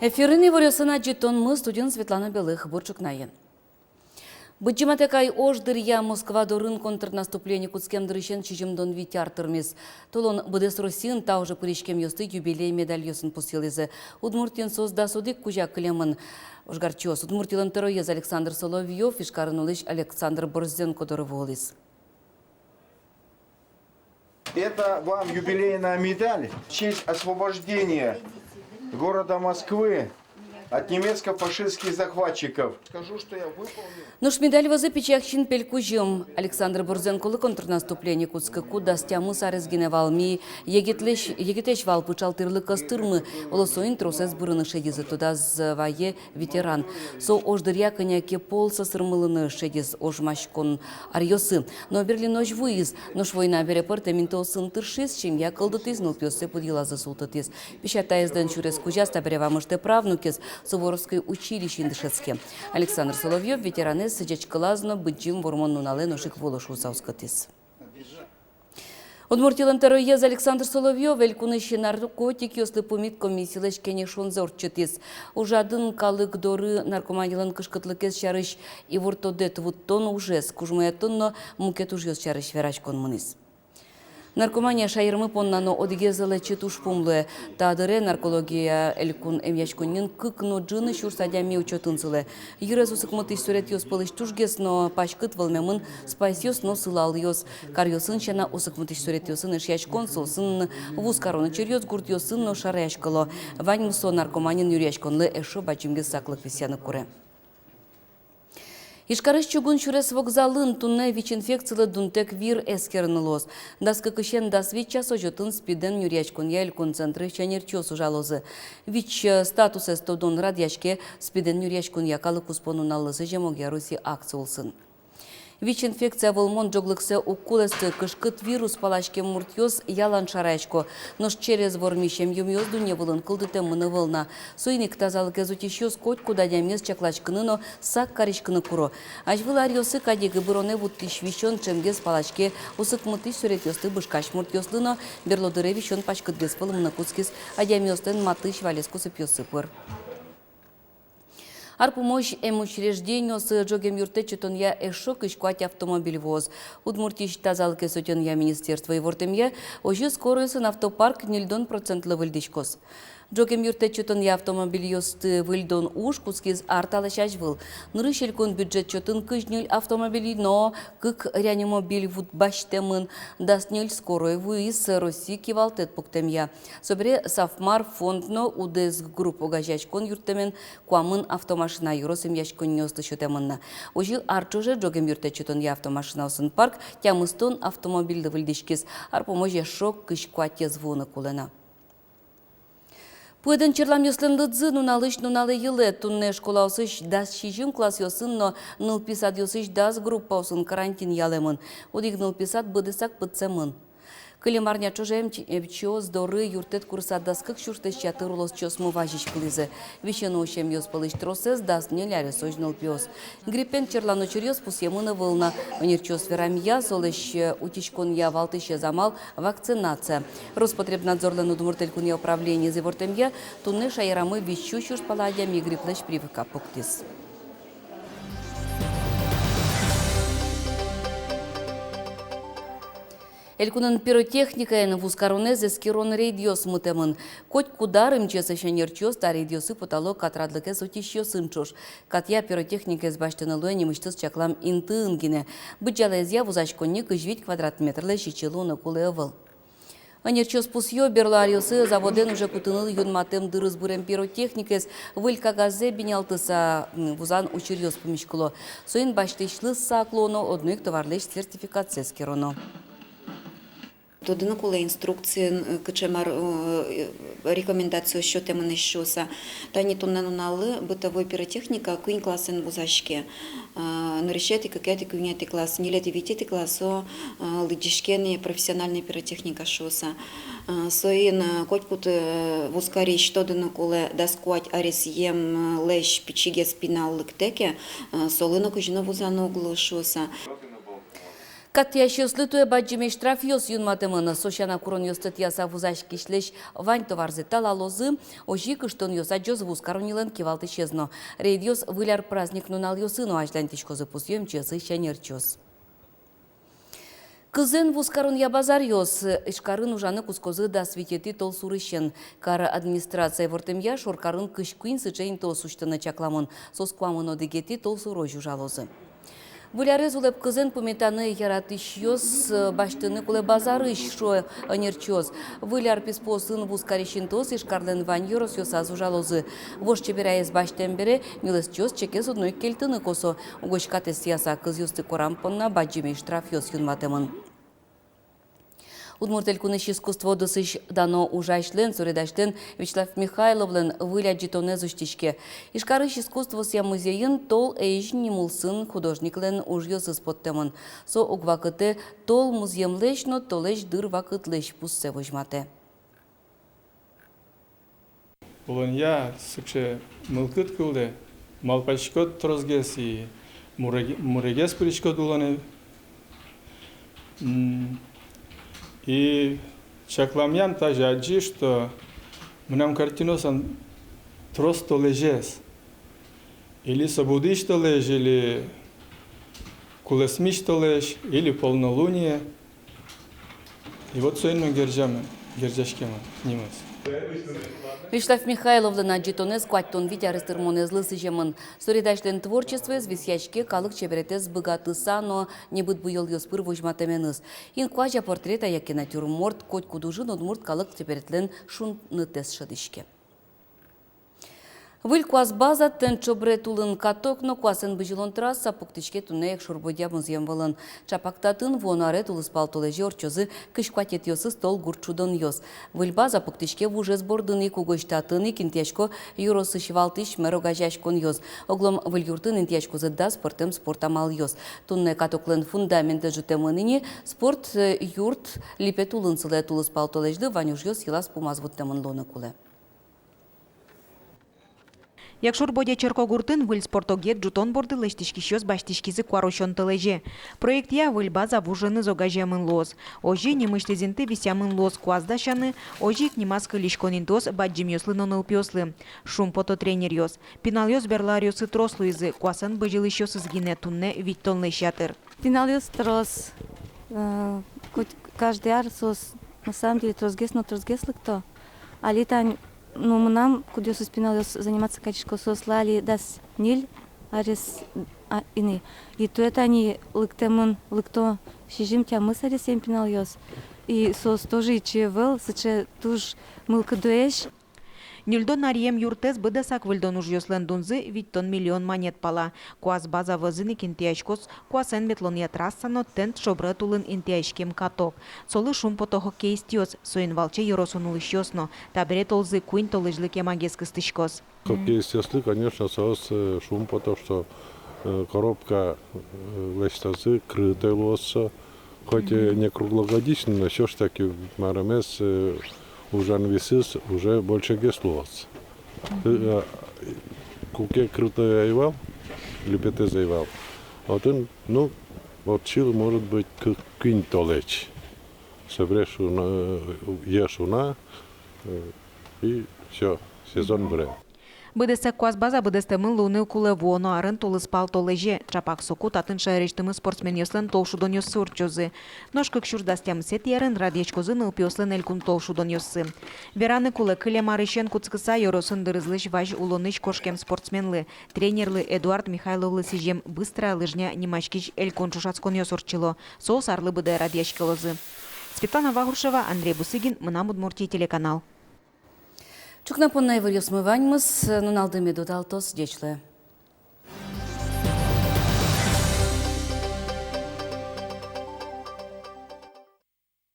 Ефірини ворюсына житонмы студент Светлана Белых бурчукнайын. Быджиматекай ождырья Москва дорын контрнаступление куцкемдырышен чижимдон витяртырмес. Толон быдес Россиин та уже пыришкем ёсты юбилей медаль ёсын пусилызе. Удмуртин созда судик кужа клемын ожгарчос. Удмуртилан тероез Александр Соловьев, Ишкарынулыш Александр Борзенко дорволис. Это вам юбилейная медаль в честь освобождения города Москвы от немецко-фашистских захватчиков. Скажу, что я выполнил. Нуш медаль возы печахчин пелькужем. Александр Борзенко контрнаступление куцкаку дастямы сарезгине валми. Егетеш вал пучал тырлы костырмы. Олосоин тросес бурыны шедизы туда звае ветеран. Со ождырья коняке пол сосырмылыны шедиз ожмашкон арьосы. Но Берлин нож выиз. Нож война берепорте минтосын тыршис, чем я колдытыз, но пёсы подъела засултытыз. Пищатаезден чурес кужа стаберевамыште правнукез. Суворовское училище Индышецке. Александр Соловьев, ветеранес, сычачкалазно, быджим вормон нунале ношик волошу саускатис. Удмуртилан тероез Александр Соловьев, элькуныщи наркотик ёслы помит комиссиялыш кенешон зорчетис. Ужадын калык доры наркоманилан кышкытлыкес чарыш и вортодет вуттон ужес, кужмаятонно мукет уж ёс чарыш верачкон мынис. Наркомания шайырмы поннано одигезеле читуш пумлы. Тадыре наркология элькун эмьячкуннин кыкно джыны шурсадями учетынсылы. Йырез усыкмытыш сурет ёс пылыш тушгес, но пашкыт вылмемын спайс ёс, но сылал ёс. Кар ёсын чана усыкмытыш сурет ёсын ишячкон сосын вуз короны черёс гурт ёсын, но шаряшкало. Вань мусо наркоманин юряшконлы эшо бачимге саклык висяны куре. Ишкарыш чугун чурес вокзалын тунне ВИЧ-инфекциялы дунтек вир эскернылос. Даска кышен дас ВИЧ сожотын спиден юрячкон яль концентры чанерчос ужалозы. ВИЧ статус эстодон радяшке спиден юрячкон якалы куспонуналлысы жемогя Руси акциолсын. ВИЧ-инфекция волмон джоглыксе укулесты кышкыт вирус палачке муртьёс ялан шарайшко. Нож через вормищем юмьёс дуне вылын кылдыте мыны вылна. Суйник тазалык эзутищёс коть куда дямес чаклачкыныно сак каришкыны куро. Ажвыл арьёсы кадеги быроне вуттыш вищон чемгес палачке усык мытыш сурет ёсты бышкаш муртьёслыно берлодыре вищон пачкыт без пылы мыны куцкис адямёстен матыш валеску сыпьёсы пыр. Арпумощь учреждению с джогем юрте чутонья эшок ишкуать автомобиль воз. Удмуртищ тазалке сотенья министерства и вортемья ожи скоростен автопарк нильдон процентлы выльдичкос. Джогем юрте чутонья автомобиль ёсты выльдон уж кускиз арталашаш выл. Нырышелькон бюджет чутын кыжнюль автомобиль, но кык реанимобиль вуд баштемын даснюль скорой выис России кивалтет пуктемья. Собере Сафмар фондно удез групп огажачкон юртемен куамын автомашина юросым яшкон нёсты шутемынна. Ожи арчуже джогем юрте чутонья автомашина осын парк тямыстон автомобильды выльдишкиз. Арпоможе шок кышкуатье звуны кулена. Пуэден черлам ёслен лыдзы нуналыш нуналы йылы тунне школа осыш дас шижим класс ёсын, но нылписат ёсыш дас группа осын карантин ялемын. Одик нылписат быдысак пытсемын. Кылемарня чужем чёс доры юртет курсат даскык шуртеш чатырулос чёсму важиш кылызы. Вещен ощем ёс пылыш тросес дас неляре сожныл пёс. Гриппен черлану чурёс пусемыны вылна. Онерчёс верамья солыш утичкон я валтыше замал вакцинация. Роспотребнадзорлен удмуртелькуне управление зевортемья тунне шайрамы вещу чуш паладя мигриплеш привыка пуктис. Элькунын пиротехникаен вускаронез эскирон рейдиос мытемын. Коть кударым чесы шенерчёс та рейдиосы потолок катрадлыкес утищёсын чош. Катья пиротехникес баштынылуэ немыштыз чаклам интыынгине. Быджалезья вузачконне кыжвить квадратметрле шичелуны кулевыл. Анерчёс пусьё берлариосы заводен уже кутыныл юнматем дырыз бурем пиротехникес вылька газе бинялтыса вузан учирьёс помешкуло. Соин баштышлы саклоно однуик товарлеш сертификация скироно. Тодно коли інструкції, качемар рекомендацію, що теми не щоса, та ні то не нунали битової піротехніка, куінь класен вузашки. Нарішети, какети, куінети клас, нілети вітіти класу, лидішкені професіональна піротехніка щоса. Соїн, котькут вузкарі, що дно коли даскуать арісієм леш пічіге спінал ликтеке, солино кожно вузану оглошоса. Катящий слитуе баджиме штраф йос юнматымын сощана курон йос тытьяса вузаш кишлеш вань товарзе талалозы, ожи кыштон йос аджоз вуз карунилен кивалты чезно. Рейд йос выляр праздник нунал йосыну ажлантичкозы пусьем чезы щанерчоз. Кызен вускарун я базар йос, ишкарын ужаны кускозы да светети тол сурыщен. Кар администрация вортемья шоркарын кышкуин сычейн тол суштыны чакламын, сосквамын одегети тол сурой жужалозы. Вылярез улеп кызен пометаны яратыш йос, баштыны куле базарыш шо анерчоз. Выляр писпосын вускарищин тос ишкарлен вань йорос йоса зужалозы. Вош чеберяез баштен бере, милес чоз чекез одной кельтыны косо. Угошкатес яса кыз йосты корампонна баджиме штраф йос юнматемын. Удмуртель кунеш искусство досыш дано ужайшлен, суредаштен Вячеслав Михайловлен выля джитоне зуштишке. Ишкарыш искусство сия музейын тол эйж немулсын художниклен уж йосыз подтемын. Со угвакыте тол музеемлеш, но толеш дыр вакытлеш пуссе вожмате. Уланья сыкше мылкыт кылды, малпачкот трозгес и мурегес причкот уланы. И чакламьям также аджи, что мы нам картину сан трос то лежес. Или собудиш то леж, или кулесмиш то леж, или полнолуние. И вот сегодня герджашкема нимас. Вячеслав Михайловлен аджитонез кваттон витярыстырмонез лысыжемын. Соридашлен творчестве звисячке калык чеберетез богатыса, но не быт буйыл йоспыр вожматеменыз. Ин кважа портрета яке натюрморт, коть кудужын удмурт калык чеберетлен шун нытес шадышке. Выль квас база тен чобре тулын каток, но квасен быжилон трасса пуктычке тунеек шурбодя музеем вылын. Чапактатын вонаре тулыспал толеже орчозы кышкватет йосы стол гурчудон йос. Выль база пуктычке вужез бордыны кугоштатыны кинтяшко юросы шивалтыш мерогажашкон йос. Оглом выль юртын интяшкозы да спортем спортамал йос. Тунне катоклен фундаменты жутемыныне спорт юрт липе тулын сыле тулыспал толежды ванюж йос елас пумазвуттемын лоны куле. Якшур бодя черко гуртын выль спортогет джутон борды лештишки щёс баштишкизы куарощон тылеже. Проект я выль база вужыны зогажемын лоз. Ожи немышлезинты висямын лоз куаздашаны, ожи книмаскы лишконин тос баджим йослы ноныл пёслы. Шум пото тренер йос. Пинал йос берлар йосы трослу изы, куасан быжыл ещё сызгине тунне виттон лещатыр. Пинал йос трос. Каждый арсос, на самом деле, тросгес, но тросгеслы кто? А летань ну, мы нам, куда спинал заниматься качеством сослали дас ниль, арес ины. И то это они лыктемон, лыкто шижим тя мы сарес им пинал йос. И сос тоже чевел, сыче туж мылкадуэш. Нильдон нарием юртез быдасак выльдон уж йослен дунзы виттон миллион монет пала. Куаз база вызыны кинтяшкос, куасен метлон ятрасано тент шобры тулын интяшкем каток. Солы шум пото хоккей стёс, соин валче йоросун улыщосно, табере толзы куин толыжлы кемагес кыстышкос. Хоккей стёслы, конечно, сос шум пото, что коробка лестазы крытая лоса, хоть не круглогодичный, но все ж таки марамес уже висис, уже больше геслос. Куке крутая айвал, лепете заевал. Вот он, ну, вот чил может быть квинтолеч. Собрешу ешуна и все, сезон бре. Быдесек куаз база быдестемын луны куле воно арын толыспал толеже. Чапак соку татын шайрештымы спортсмен йослен толшудон йосы урчозы. Ножкык шурдастям сет ярын радечкозы нылпиослен элькун толшудон йосы. Вераны куле кыле марышен куцкыса йоросын дырызлыш важ улоныш кошкем спортсменлы. Тренерлы Эдуард Михайловлы сижем быстрая лыжня немачкич элькун чушацкон йосорчило. Сол сарлы быде радячкалозы. Светлана Вагрушева, Андрей Бусыгин, Мына Удмуртия телеканал. Чукнапонна евр йосмываньмыз, нуналды медудалтос дечле.